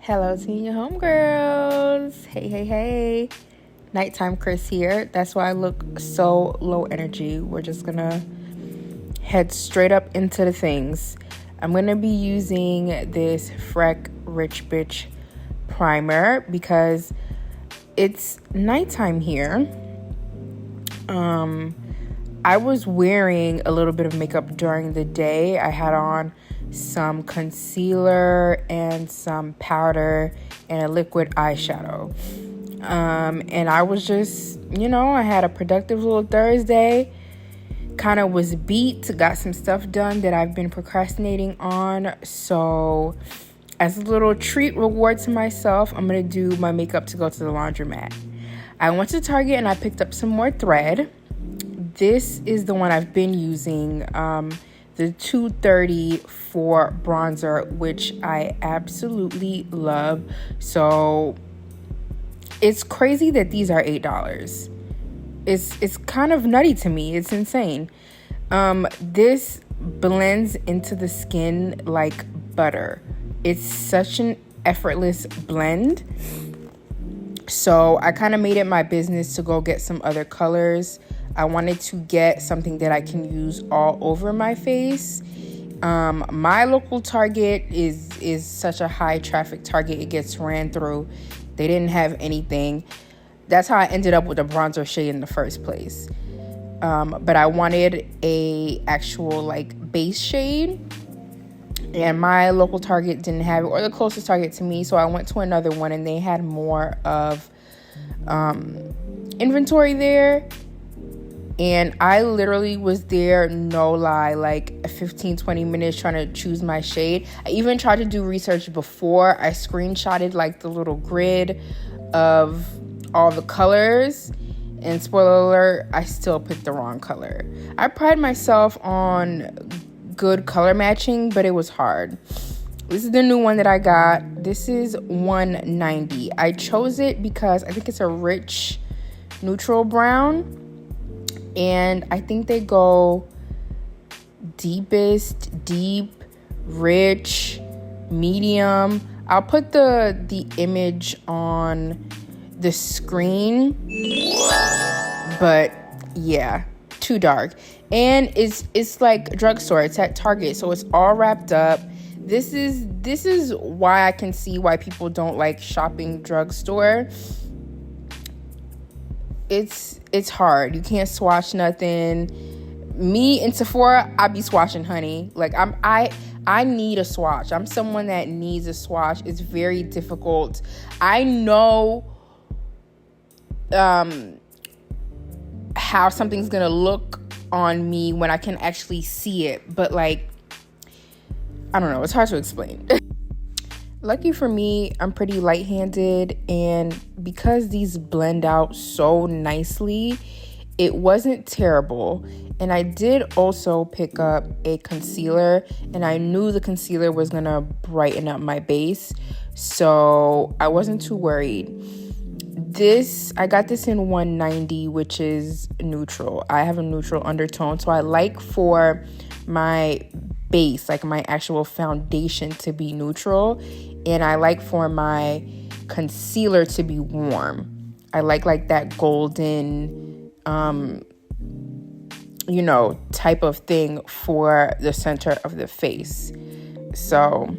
Hello to your homegirls. Hey. Nighttime Chris here. That's why I look so low energy. We're just gonna head straight up into the things. I'm gonna be using this Freck Rich Bitch primer because it's nighttime here. I was wearing a little bit of makeup during the day. I had on some concealer and some powder and a liquid eyeshadow. And I was just, I had a productive little Thursday. Kind of was beat, got some stuff done that I've been procrastinating on. So as a little treat reward to myself, I'm going to do my makeup to go to the laundromat. I went to Target and I picked up some more thread. This is the one I've been using, the 230 for bronzer, which I absolutely love. So it's crazy that these are $8. It's kind of nutty to me. It's insane. This blends into the skin like butter. It's such an effortless blend. So I kind of made it my business to go get some other colors. I wanted to get something that I can use all over my face. My local Target is such a high traffic Target. It gets ran through. They didn't have anything. That's how I ended up with a bronzer shade in the first place. But I wanted a actual base shade. And my local Target didn't have it, or the closest Target to me. So I went to another one and they had more of inventory there. And I literally was there, no lie, 15-20 minutes trying to choose my shade. I even tried to do research before. I screenshotted the little grid of all the colors. And spoiler alert, I still picked the wrong color. I pride myself on good color matching, but it was hard. This is the new one that I got. This is $190. I chose it because I think it's a rich neutral brown. And I think they go deepest, deep, rich, medium. I'll put the image on the screen. But yeah, too dark. And it's like drugstore. It's at Target, so it's all wrapped up. This is why I can see why people don't like shopping drugstore. It's hard. You can't swatch nothing. Me in Sephora, I be swatching, honey. I need a swatch. I'm someone that needs a swatch. It's very difficult. I know how something's gonna look on me when I can actually see it, but I don't know. It's hard to explain. Lucky for me, I'm pretty light-handed, and because these blend out so nicely, it wasn't terrible. And I did also pick up a concealer, and I knew the concealer was gonna brighten up my base, so I wasn't too worried. I got this in $190, which is neutral. I have a neutral undertone, so I like for my base, my actual foundation, to be neutral, and I like for my concealer to be warm. I like that golden type of thing for the center of the face. So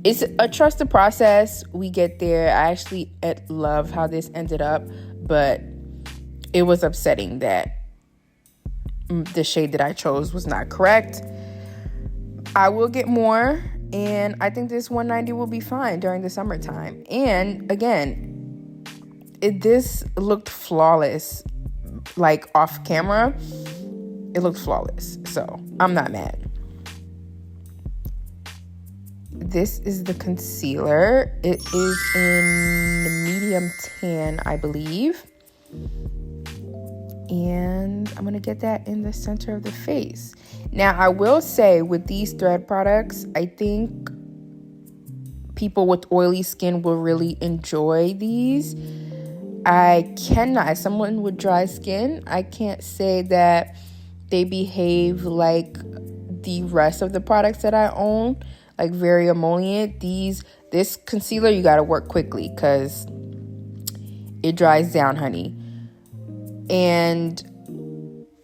it's a trusted process. We get there. I actually love how this ended up, but it was upsetting that the shade that I chose was not correct. I will get more, and I think this $190 will be fine during the summertime. And again, this looked flawless, off camera. It looked flawless, so I'm not mad. This is the concealer. It is in medium tan, I believe. And I'm going to get that in the center of the face. Now, I will say with these thread products, I think people with oily skin will really enjoy these. I cannot, as someone with dry skin, I can't say that they behave like the rest of the products that I own. like very emollient, this concealer, you got to work quickly because it dries down, honey. And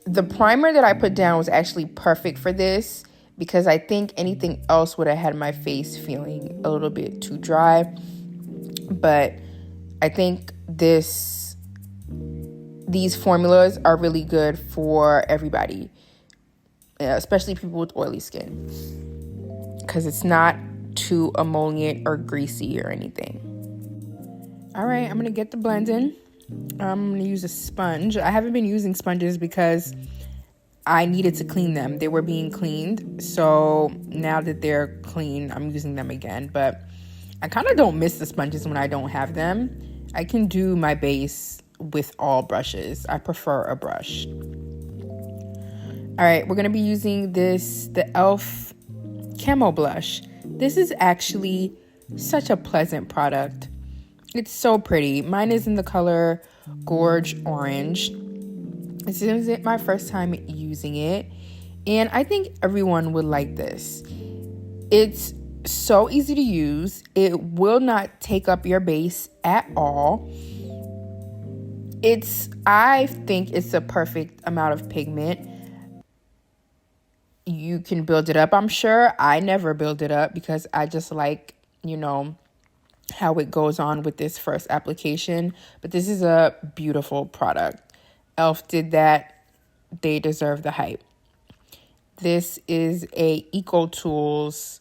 the primer that I put down was actually perfect for this because I think anything else would have had my face feeling a little bit too dry. But I think these formulas are really good for everybody, especially people with oily skin, because it's not too emollient or greasy or anything. All right, I'm gonna get the blend in. I'm gonna use a sponge. I haven't been using sponges because I needed to clean them. They were being cleaned, so now that they're clean, I'm using them again. But I kind of don't miss the sponges when I don't have them. I can do my base with all brushes. I prefer a brush. All right, we're gonna be using the e.l.f. Camo Blush. This is actually such a pleasant product. It's so pretty. Mine is in the color Gorge Orange. This is my first time using it, and I think everyone would like this. It's so easy to use. It will not take up your base at all. I think it's a perfect amount of pigment. You can build it up, I'm sure. I never build it up because I just like, how it goes on with this first application. But this is a beautiful product. e.l.f. did that. They deserve the hype. This is a Eco Tools,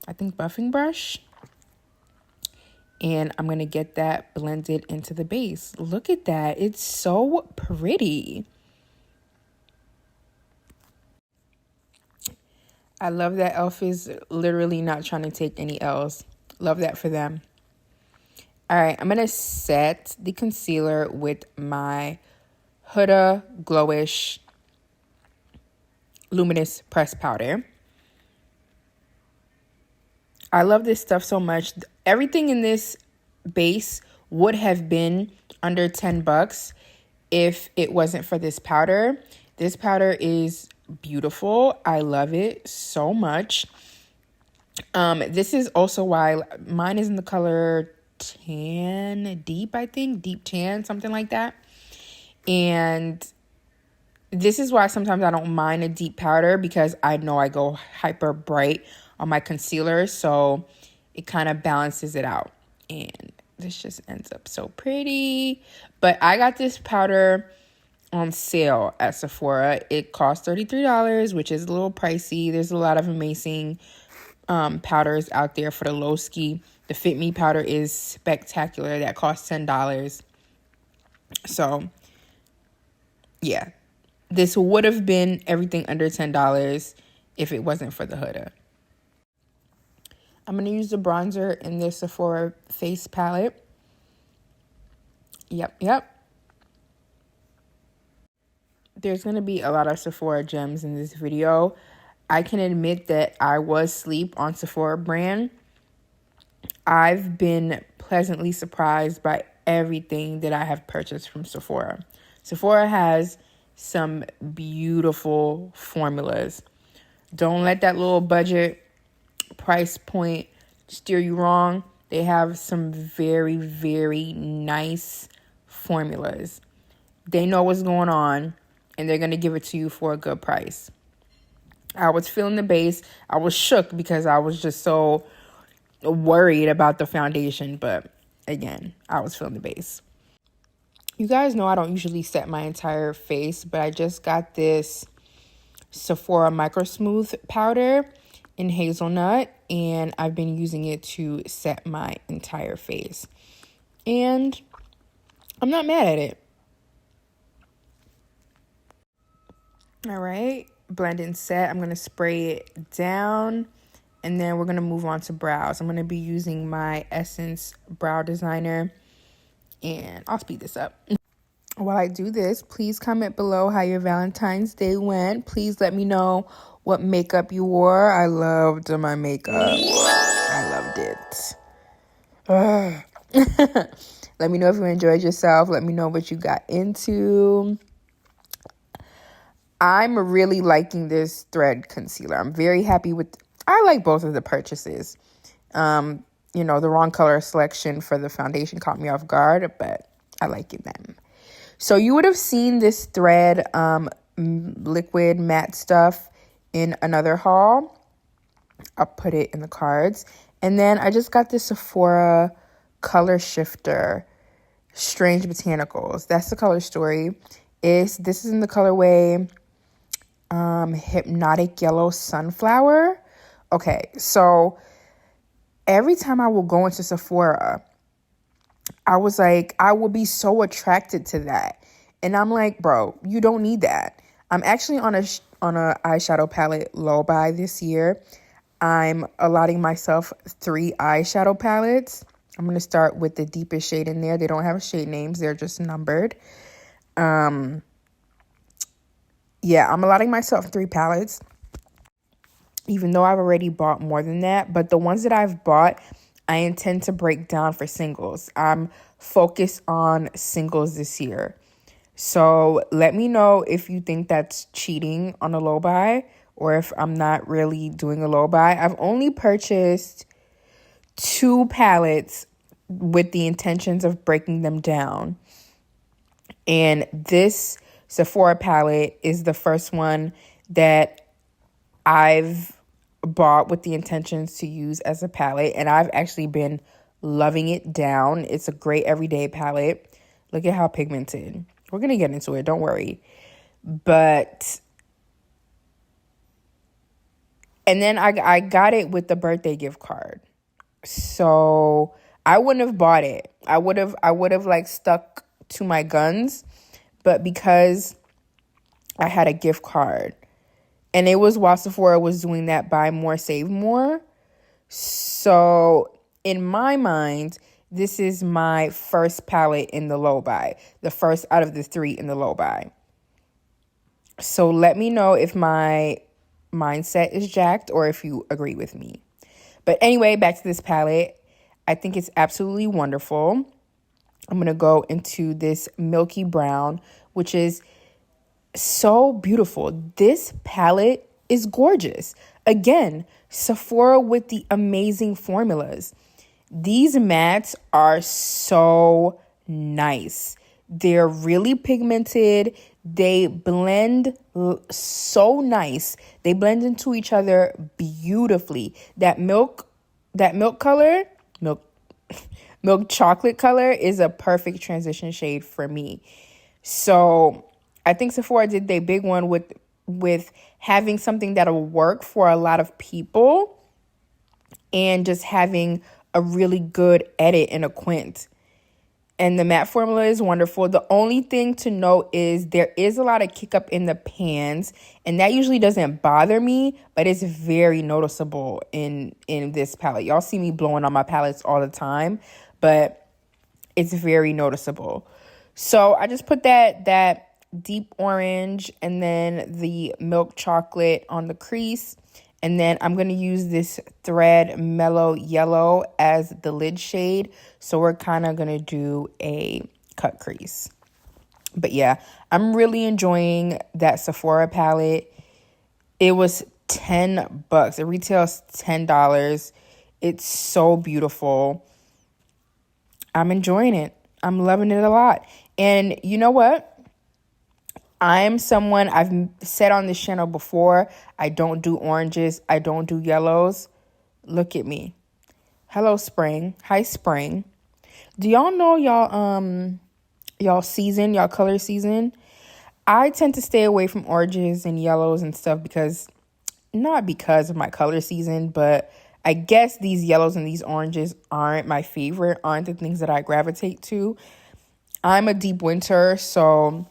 I think, buffing brush. And I'm going to get that blended into the base. Look at that. It's so pretty. I love that e.l.f. is literally not trying to take any L's. Love that for them. All right, I'm going to set the concealer with my Huda Glowish Luminous Pressed Powder. I love this stuff so much. Everything in this base would have been under $10 if it wasn't for this powder. This powder is beautiful. I love it so much. This is also why mine is in the color Tan Deep, I think. Deep Tan, something like that. And this is why sometimes I don't mind a deep powder, because I know I go hyper bright on my concealer, so it kind of balances it out. And this just ends up so pretty. But I got this powder on sale at Sephora. It cost $33, which is a little pricey. There's a lot of amazing powders out there for the low ski. The Fit Me powder is spectacular. That costs $10. So yeah, this would have been everything under $10 if it wasn't for the Huda. I'm going to use the bronzer in this Sephora face palette. Yep. There's going to be a lot of Sephora gems in this video. I can admit that I was asleep on Sephora brand. I've been pleasantly surprised by everything that I have purchased from Sephora. Sephora has some beautiful formulas. Don't let that little budget price point steer you wrong. They have some very, very nice formulas. They know what's going on, and they're going to give it to you for a good price. I was feeling the base. I was shook because I was just so worried about the foundation, but again, I was feeling the base. You guys know I don't usually set my entire face, but I just got this Sephora Micro Smooth powder in hazelnut, and I've been using it to set my entire face, and I'm not mad at it. All right, blend and set. I'm going to spray it down, and then we're going to move on to brows. I'm going to be using my Essence Brow Designer, and I'll speed this up. While I do this, please comment below how your Valentine's Day went. Please let me know what makeup you wore. I loved my makeup. I loved it. Let me know if you enjoyed yourself. Let me know what you got into. I'm really liking this thread concealer. I'm very happy with I like both of the purchases. The wrong color selection for the foundation caught me off guard, but I like it then. So you would have seen this thread liquid matte stuff in another haul. I'll put it in the cards. And then I just got this Sephora color shifter, Strange Botanicals. That's the color story. This is in the colorway Hypnotic Yellow Sunflower. Okay, so every time I will go into Sephora, I was like, I will be so attracted to that. And I'm like, bro, you don't need that. I'm actually on a eyeshadow palette low buy this year. I'm allotting myself 3 eyeshadow palettes. I'm going to start with the deepest shade in there. They don't have shade names. They're just numbered. I'm allotting myself 3 palettes, even though I've already bought more than that. But the ones that I've bought, I intend to break down for singles. I'm focused on singles this year. So let me know if you think that's cheating on a low buy or if I'm not really doing a low buy. I've only purchased 2 palettes with the intentions of breaking them down. And this Sephora palette is the first one that I've bought with the intentions to use as a palette, and I've actually been loving it down. It's a great everyday palette. Look at how pigmented. We're going to get into it, don't worry. And then I got it with the birthday gift card. So I wouldn't have bought it. I would have like stuck to my guns, but because I had a gift card, and it was while Sephora was doing that buy more, save more. So in my mind, this is my first palette in the low buy. The first out of the 3 in the low buy. So let me know if my mindset is jacked or if you agree with me. But anyway, back to this palette. I think it's absolutely wonderful. I'm going to go into this milky brown, which is so beautiful. This palette is gorgeous. Again, Sephora with the amazing formulas. These mattes are so nice. They're really pigmented. They blend so nice. They blend into each other beautifully. That milk chocolate color is a perfect transition shade for me. So I think Sephora did their big one with having something that'll work for a lot of people and just having a really good edit in a quint. And the matte formula is wonderful. The only thing to note is there is a lot of kick up in the pans, and that usually doesn't bother me, but it's very noticeable in this palette. Y'all see me blowing on my palettes all the time, but it's very noticeable. So I just put that deep orange and then the milk chocolate on the crease. And then I'm going to use this thread mellow yellow as the lid shade. So we're kind of going to do a cut crease. But yeah, I'm really enjoying that Sephora palette. It was $10. It retails $10. It's so beautiful. I'm enjoying it. I'm loving it a lot. And you know what? I'm someone, I've said on this channel before, I don't do oranges. I don't do yellows. Look at me. Hello, spring. Hi, spring. Do y'all know y'all season, y'all color season? I tend to stay away from oranges and yellows and stuff not because of my color season, but I guess these yellows and these oranges aren't my favorite, aren't the things that I gravitate to. I'm a deep winter, so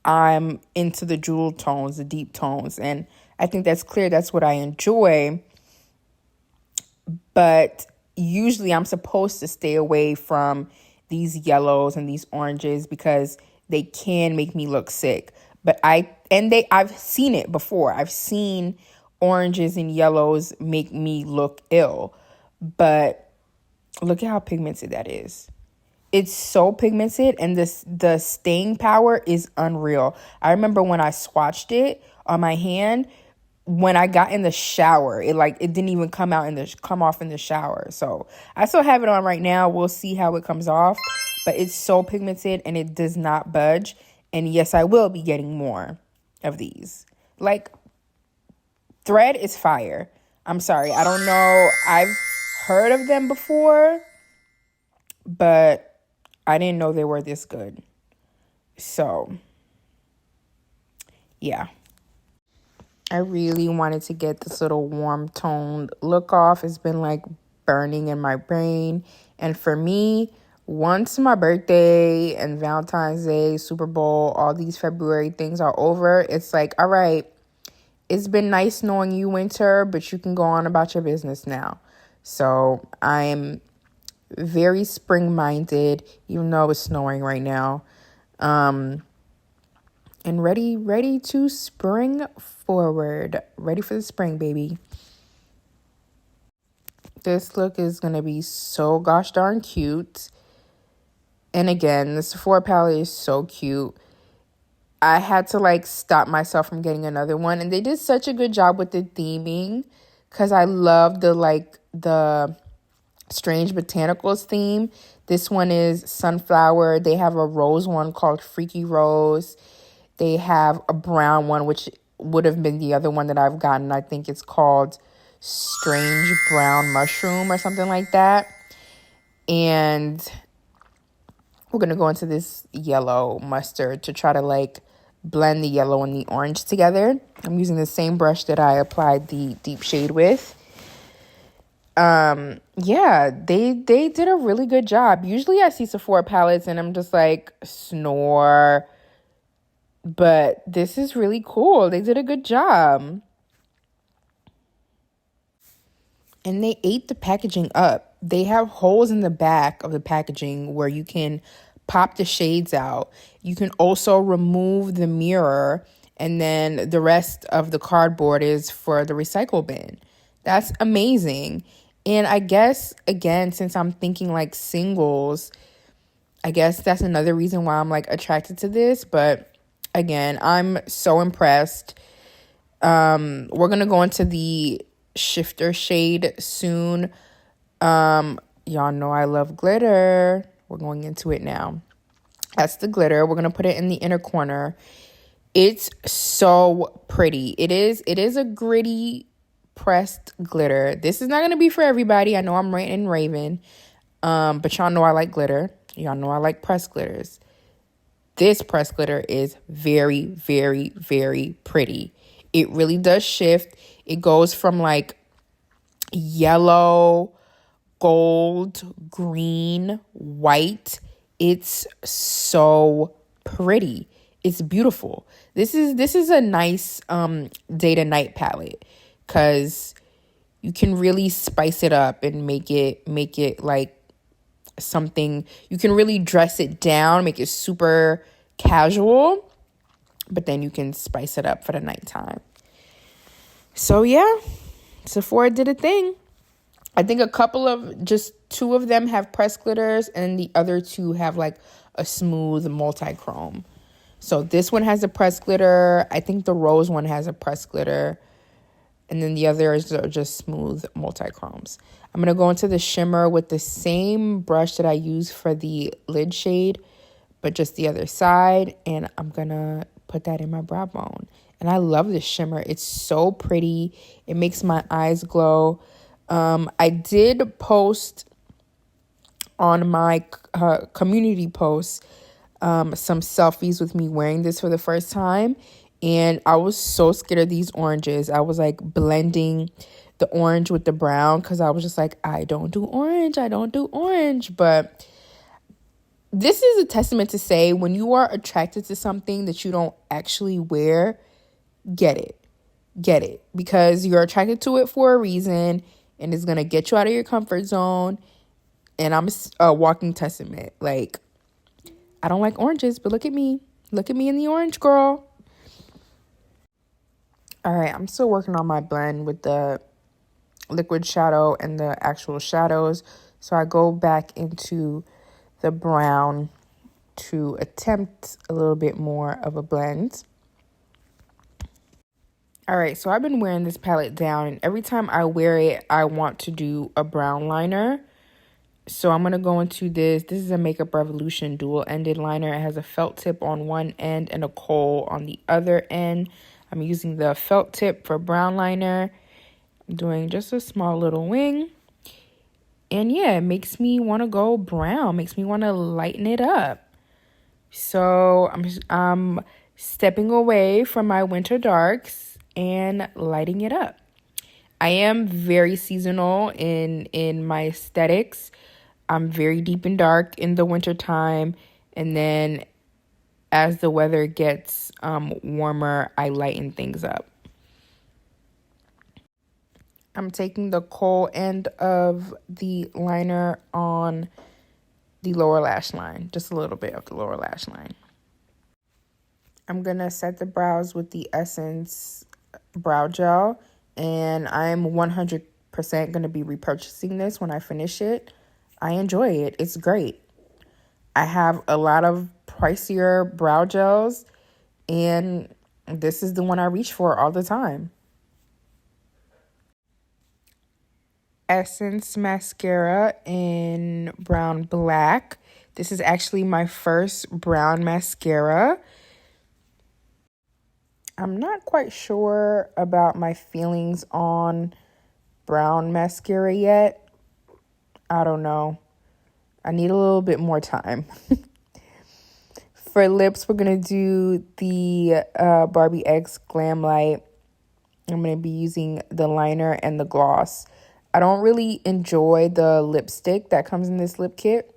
I'm into the jewel tones, the deep tones, and I think that's clear. That's what I enjoy. But usually I'm supposed to stay away from these yellows and these oranges because they can make me look sick. But I've seen it before. I've seen oranges and yellows make me look ill. But look at how pigmented that is. It's so pigmented, and the staying power is unreal. I remember when I swatched it on my hand, when I got in the shower, it didn't even come off in the shower. So I still have it on right now. We'll see how it comes off. But it's so pigmented and it does not budge. And yes, I will be getting more of these. Like, Thread is fire. I'm sorry. I don't know. I've heard of them before, but I didn't know they were this good. So, yeah. I really wanted to get this little warm toned look off. It's been like burning in my brain. And for me, once my birthday and Valentine's Day, Super Bowl, all these February things are over, it's like, all right, it's been nice knowing you, winter, but you can go on about your business now. So I'm very spring minded, even though it's snowing right now. And ready to spring forward. Ready for the spring, baby. This look is going to be so gosh darn cute. And again, the Sephora palette is so cute. I had to stop myself from getting another one. And they did such a good job with the theming. Because I love the Strange Botanicals theme. This one is sunflower. They have a rose one called Freaky Rose. They have a brown one, which would have been the other one that I've gotten. I think it's called Strange Brown Mushroom or something like that. And we're going to go into this yellow mustard to try to blend the yellow and the orange together. I'm using the same brush that I applied the deep shade with. Yeah, they did a really good job. Usually I see Sephora palettes and I'm just like, snore. But this is really cool. They did a good job. And they ate the packaging up. They have holes in the back of the packaging where you can pop the shades out. You can also remove the mirror, and then the rest of the cardboard is for the recycle bin. That's amazing. And I guess, again, since I'm thinking singles, I guess that's another reason why I'm attracted to this. But again, I'm so impressed. We're going to go into the shifter shade soon. Y'all know I love glitter. We're going into it now. That's the glitter. We're going to put it in the inner corner. It's so pretty. It is a gritty pressed glitter. This is not going to be for everybody. I know I'm ranting and raving. But y'all know I like glitter. Y'all know I like pressed glitters. This pressed glitter is very, very, very pretty. It really does shift. It goes from yellow, gold, green, white. It's so pretty. It's beautiful. This is a nice day to night palette because you can really spice it up and make it something. You can really dress it down, make it super casual, but then you can spice it up for the nighttime. So yeah, Sephora did a thing. I think just two of them have pressed glitters and the other two have a smooth multi-chrome. So this one has a pressed glitter. I think the rose one has a pressed glitter. And then the others are just smooth multi-chromes. I'm going to go into the shimmer with the same brush that I used for the lid shade, but just the other side. And I'm going to put that in my brow bone. And I love this shimmer. It's so pretty. It makes my eyes glow. I did post on my community post some selfies with me wearing this for the first time. And I was so scared of these oranges. I was blending the orange with the brown because I was just I don't do orange. But this is a testament to say when you are attracted to something that you don't actually wear, get it. Because you're attracted to it for a reason and it's going to get you out of your comfort zone. And I'm a walking testament. I don't like oranges, but look at me. Look at me in the orange, girl. All right, I'm still working on my blend with the liquid shadow and the actual shadows. So I go back into the brown to attempt a little bit more of a blend. All right, so I've been wearing this palette down, and every time I wear it, I want to do a brown liner. So I'm going to go into this. This is a Makeup Revolution dual-ended liner. It has a felt tip on one end and a kohl on the other end. I'm using the felt tip for brown liner. I'm doing just a small little wing. And yeah, it makes me want to go brown, makes me want to lighten it up. So I'm stepping away from my winter darks and lighting it up. I am very seasonal in my aesthetics. I'm very deep and dark in the winter time, and then as the weather gets warmer, I lighten things up. I'm taking the kohl end of the liner on the lower lash line, just a little bit of the lower lash line. I'm going to set the brows with the Essence Brow Gel, and I'm 100% going to be repurchasing this when I finish it. I enjoy it. It's great. I have a lot of pricier brow gels, and this is the one I reach for all the time. Essence mascara in brown black. This is actually my first brown mascara. I'm not quite sure about my feelings on brown mascara yet. I don't know. I need a little bit more time. For lips, we're going to do the Barbie X Glam Light. I'm going to be using the liner and the gloss. I don't really enjoy the lipstick that comes in this lip kit,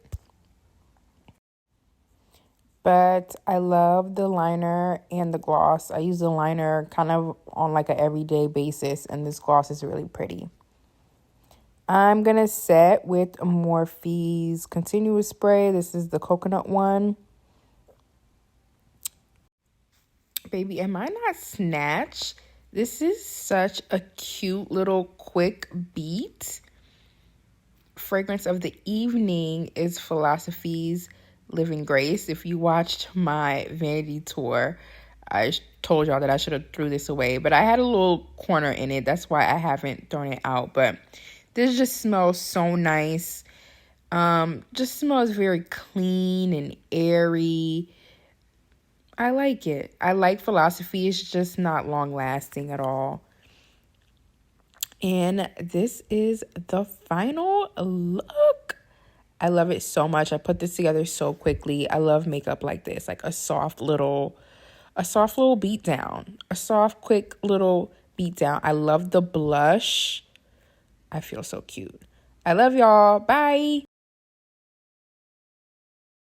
but I love the liner and the gloss. I use the liner kind of on like an everyday basis, and this gloss is really pretty. I'm going to set with Morphe's Continuous Spray. This is the coconut one. Baby, am I not snatched? This is such a cute little quick beat. Fragrance of the evening is Philosophy's Living Grace. If you watched my vanity tour, I told y'all that I should have threw this away, but I had a little corner in it. That's why I haven't thrown it out. But this just smells so nice. Just smells very clean and airy. I like it. I like Philosophy. It's just not long lasting at all. And this is the final look. I love it so much. I put this together so quickly. I love makeup like this, like a soft little beat down, a soft, quick little beat down. I love the blush. I feel so cute. I love y'all. Bye.